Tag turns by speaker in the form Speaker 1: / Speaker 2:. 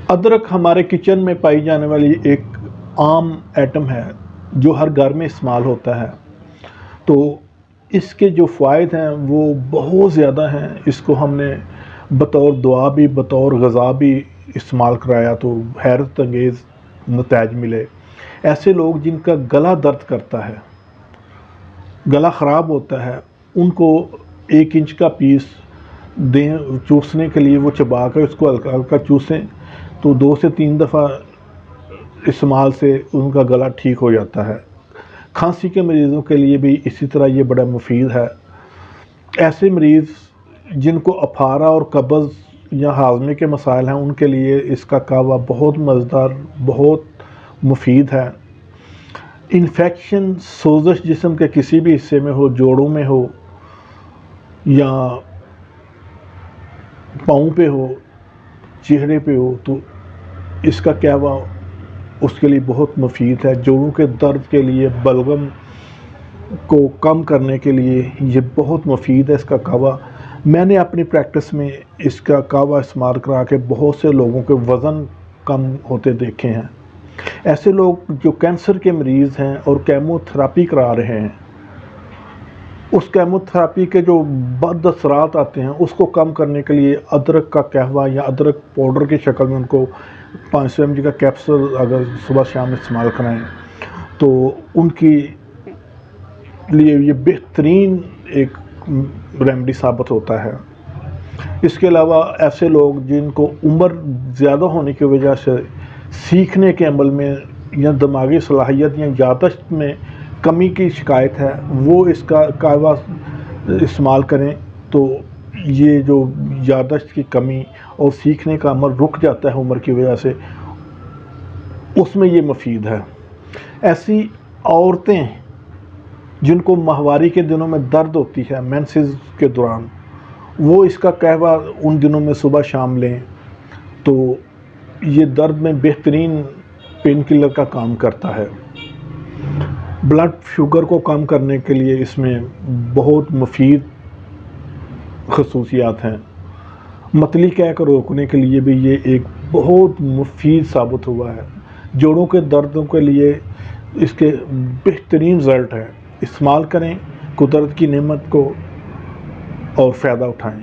Speaker 1: ادرک ہمارے کچن میں پائی جانے والی ایک عام ایٹم ہے جو ہر گھر میں استعمال ہوتا ہے، تو اس کے جو فوائد ہیں وہ بہت زیادہ ہیں۔ اس کو ہم نے بطور دعا بھی بطور غذا بھی استعمال کرایا تو حیرت انگیز نتائج ملے۔ ایسے لوگ جن کا گلا درد کرتا ہے، گلا خراب ہوتا ہے، ان کو 1 انچ کا پیس دیں چوسنے کے لیے، وہ چبا کر اس کو ہلکا ہلکا چوسیں تو 2 سے 3 دفعہ استعمال سے ان کا گلا ٹھیک ہو جاتا ہے۔ کھانسی کے مریضوں کے لیے بھی اسی طرح یہ بڑا مفید ہے۔ ایسے مریض جن کو افارہ اور قبض یا ہاضمے کے مسائل ہیں، ان کے لیے اس کا قہوہ بہت مزیدار، بہت مفید ہے۔ انفیکشن، سوزش جسم کے کسی بھی حصے میں ہو، جوڑوں میں ہو یا پاؤں پہ ہو، چہرے پہ ہو، تو اس کا قہوہ اس کے لیے بہت مفید ہے۔ جوڑوں کے درد کے لیے، بلغم کو کم کرنے کے لیے یہ بہت مفید ہے اس کا قہوہ۔ میں نے اپنی پریکٹس میں اس کا قہوہ استعمال کرا کے بہت سے لوگوں کے وزن کم ہوتے دیکھے ہیں۔ ایسے لوگ جو کینسر کے مریض ہیں اور کیمو تھراپی کرا رہے ہیں، اس کیمو تھراپی کے جو بد اثرات آتے ہیں اس کو کم کرنے کے لیے ادرک کا قہوہ یا ادرک پاؤڈر کی شکل میں ان کو 500 mg کا کیپسول اگر صبح شام استعمال کرائیں تو ان کی لیے یہ بہترین ایک ریمیڈی ثابت ہوتا ہے۔ اس کے علاوہ ایسے لوگ جن کو عمر زیادہ ہونے کی وجہ سے سیکھنے کے عمل میں یا دماغی صلاحیت یا یادداشت میں کمی کی شکایت ہے، وہ اس کا قہوہ استعمال کریں تو یہ جو یادداشت کی کمی اور سیکھنے کا عمل رک جاتا ہے عمر کی وجہ سے، اس میں یہ مفید ہے۔ ایسی عورتیں جن کو ماہواری کے دنوں میں درد ہوتی ہے، مینسز کے دوران، وہ اس کا قہوہ ان دنوں میں صبح شام لیں تو یہ درد میں بہترین پین کلر کا کام کرتا ہے۔ بلڈ شوگر کو کم کرنے کے لیے اس میں بہت مفید خصوصیات ہیں۔ متلی قے کو روکنے کے لیے بھی یہ ایک بہت مفید ثابت ہوا ہے۔ جوڑوں کے دردوں کے لیے اس کے بہترین رزلٹ ہیں۔ استعمال کریں، قدرت کی نعمت کو اور فائدہ اٹھائیں۔